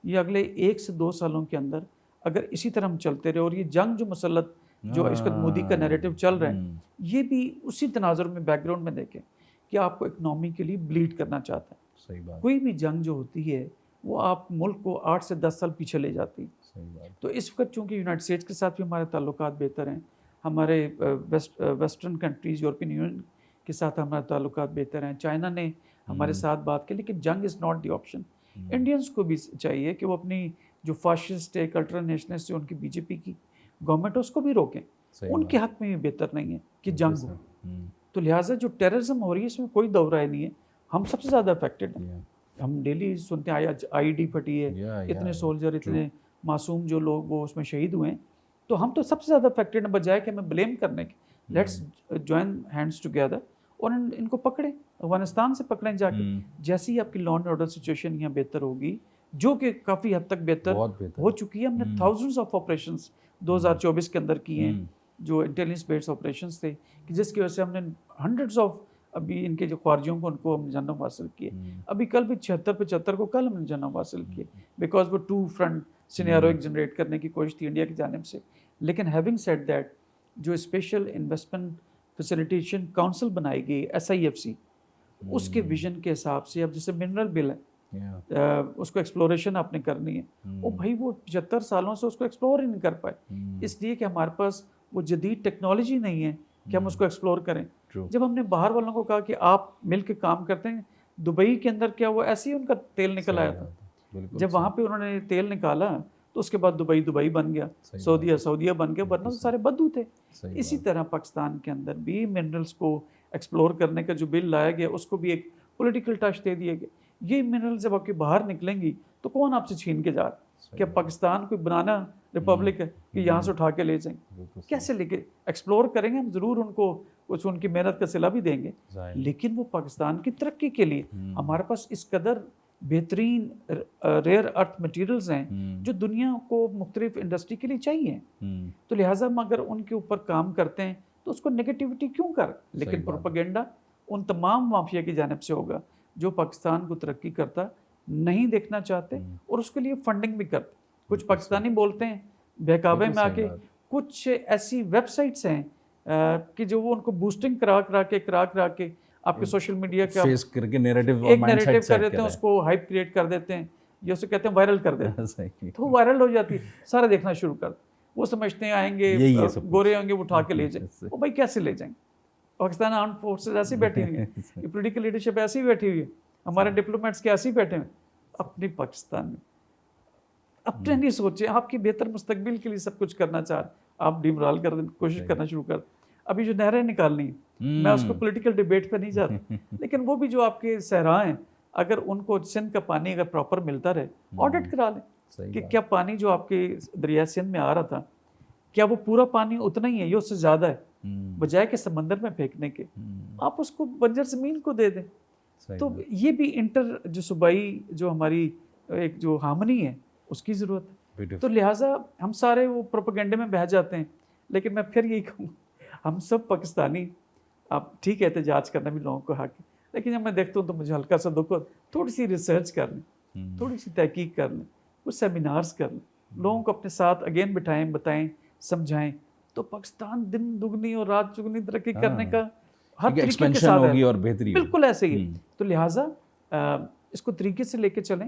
B: یہ اگلے 1 سے 2 سالوں کے اندر اگر اسی طرح ہم چلتے رہے، اور یہ جنگ جو مسلط جو اس وقت مودی کا نیریٹو چل رہا ہے، یہ بھی اسی تناظر میں بیک گراؤنڈ میں دیکھیں کہ آپ کو اکنامی کے لیے بلیڈ کرنا چاہتا ہے۔
A: صحیح بات،
B: کوئی بھی جنگ جو ہوتی ہے وہ آپ ملک کو 8 سے 10 سال پیچھے لے جاتی ہے۔
A: صحیح بات،
B: تو اس وقت چونکہ یونائٹڈ اسٹیٹس کے ساتھ بھی ہمارے تعلقات بہتر ہیں، ہمارے ویسٹرن کنٹریز، یورپین یونین کے ساتھ ہمارے تعلقات بہتر ہیں، چائنا نے ہمارے ساتھ بات کی، لیکن جنگ is not the option. Indians کو بھی چاہیے کہ وہ اپنی جو فاشسٹ ہے، کلچرل نیشنلسٹ، جو ان کی بی جے پی کی گورنمنٹ ہے، اس کو بھی روکیں، ان کے حق میں بھی بہتر نہیں ہے کہ جنگ ہو۔ تو لہٰذا جو ٹیررزم ہو رہی ہے اس میں کوئی دو رائے نہیں ہے، ہم سب سے زیادہ افیکٹڈ ہیں۔ ہم ڈیلی سنتے ہیں آئی ڈی پھٹی ہے، اتنے سولجر، اتنے معصوم جو لوگ وہ اس میں شہید ہوئے ہیں، تو ہم تو سب سے زیادہ افیکٹڈ ہیں، بجائے کہ ہمیں بلیم کرنے کے۔ لیٹس جوائن ہینڈس ٹوگیدر اور ان کو پکڑیں، افغانستان سے پکڑیں جا کے۔ جیسی ہی آپ کی لا اینڈ آرڈر سچویشن یہاں بہتر ہوگی، جو کہ کافی حد تک بہتر ہو چکی ہے، ہم نے تھاؤزنڈز آف آپریشنز 2024 کے اندر کیے ہیں، جو انٹیلیجنس بیسڈ آپریشنز تھے، کہ جس کی وجہ سے ہم نے ہنڈریڈز آف ابھی ان کے جو خارجیوں کو ان کو ہم نے جنم حاصل کیے۔ ابھی کل بھی 76-75 کو کل ہم نے جنم حاصل کیے، بیکاز وہ 2 فرنٹ سینیریو ایک جنریٹ کرنے کی کوشش تھی انڈیا کی جانب سے۔ لیکن ہیونگ سیڈ دیٹ، جو اسپیشل انویسٹمنٹ فیسیلیٹیشن کونسل بنائی گئی SIFC، اس کے ویژن کے حساب سے اب جیسے منرل بل ہے، اس کو ایکسپلوریشن آپ نے کرنی ہے، وہ بھائی وہ 75 سالوں سے اس کو ایکسپلور ہی نہیں کر پائے، اس لیے کہ ہمارے پاس وہ جدید ٹیکنالوجی نہیں ہے کہ ہم اس کو ایکسپلور کریں۔ جب ہم نے باہر والوں کو کہا کہ آپ مل کے کام کرتے ہیں، دبئی کے اندر کیا وہ ایسے ہی ان کا تیل نکل آیا تھا، جب وہاں پہ انہوں نے تیل نکالا تو اس کے بعد دبئی بن گیا، سعودیہ بن گیا، ورنہ سارے بدو تھے۔ اسی طرح پاکستان کے اندر بھی منرلز کو ایکسپلور کرنے کا جو بل لایا گیا، اس کو بھی ایک پولیٹیکل ٹچ دے دیا گیا۔ یہ منرلز جب آپ کے باہر نکلیں گی تو کون آپ سے چھین کے جا رہا ہے؟ کہ پاکستان کوئی بنانا ریپبلک ہے کہ یہاں سے اٹھا کے لے جائیں؟ کیسے لے کے ایکسپلور کریں گے؟ ہم ضرور ان کو کچھ ان کی محنت کا صلہ بھی دیں گے، لیکن وہ پاکستان کی ترقی کے لیے ہمارے پاس اس قدر بہترین ریئر ارتھ مٹیریلز ہیں جو دنیا کو مختلف انڈسٹری کے لیے چاہیے، تو لہٰذا ہم اگر ان کے اوپر کام کرتے ہیں تو اس کو نگیٹیوٹی کیوں کر؟ لیکن پروپیگنڈا ان تمام مافیا کی جانب سے ہوگا جو پاکستان کو ترقی کرتا نہیں دیکھنا چاہتے اور اس کے لیے فنڈنگ بھی کرتے۔ کچھ پاکستانی بولتے ہیں بہکاوے میں آ کے، کچھ ایسی ویب سائٹس ہیں کہ جو وہ ان کو بوسٹنگ کرا کے آپ کے سوشل میڈیا کا ایک نیریٹو کر دیتے ہیں، اس کو ہائپ کریٹ کر دیتے ہیں، یا اسے کہتے ہیں وائرل کر دیتے ہیں، تو وائرل ہو جاتی ہے، سارے دیکھنا شروع کر دیں۔ وہ سمجھتے ہیں آئیں گے گورے ہوں گے وہ اٹھا کے لے جائیں، وہ بھائی کیسے لے جائیں؟ پاکستان آرم فورسز ایسی بیٹھی ہوئی ہیں، یہ پولیٹیکل لیڈرشپ ایسی بیٹھی ہوئی ہے، ہمارے ڈپلومیٹس کے ایسے بیٹھے ہیں اپنی پاکستان میں۔ اپنے نہیں سوچے، آپ کی بہتر مستقبل کے لیے سب کچھ کرنا چاہ رہے، آپ ڈیمورال کر دیں، کوشش کرنا شروع کر دیں۔ ابھی جو نہریں نکالنی ہیں، میں اس کو پولیٹیکل ڈیبیٹ پہ نہیں جاتا، لیکن وہ بھی جو آپ کے صحرا ہیں، اگر ان کو سندھ کا پانی اگر پراپر ملتا رہے، آڈٹ کرا لیں کہ کیا پانی جو آپ کے دریائے سندھ میں آ رہا تھا، کیا وہ پورا پانی اتنا ہی ہے یا اس سے زیادہ ہے، بجائے کہ سمندر میں پھینکنے کے آپ اس کو بنجر زمین کو دے دیں۔ تو یہ بھی انٹر جو صوبائی جو ہماری ایک جو ہارمنی ہے اس کی ضرورت ہے۔ تو لہٰذا ہم سارے وہ پروپیگنڈے میں بہہ جاتے ہیں، لیکن میں پھر یہی کہوں ہم سب پاکستانی، آپ ٹھیک ہے احتجاج کرنا بھی لوگوں کو حق ہے، لیکن جب میں دیکھتا ہوں تو مجھے ہلکا سا دکھ ہوتا، تھوڑی سی ریسرچ کر لیں، تھوڑی سی تحقیق کر لیں، کچھ سیمینارز کر لیں، لوگوں کو اپنے ساتھ اگین بٹھائیں، بتائیں، سمجھائیں، تو پاکستان دن دگنی اور رات چگنی ترقی کرنے کا ہر طریقے کے ساتھ ہوگی اور بہتری بالکل ایسے ہی ہے۔ تو لہٰذا اس کو طریقے سے لے کے چلیں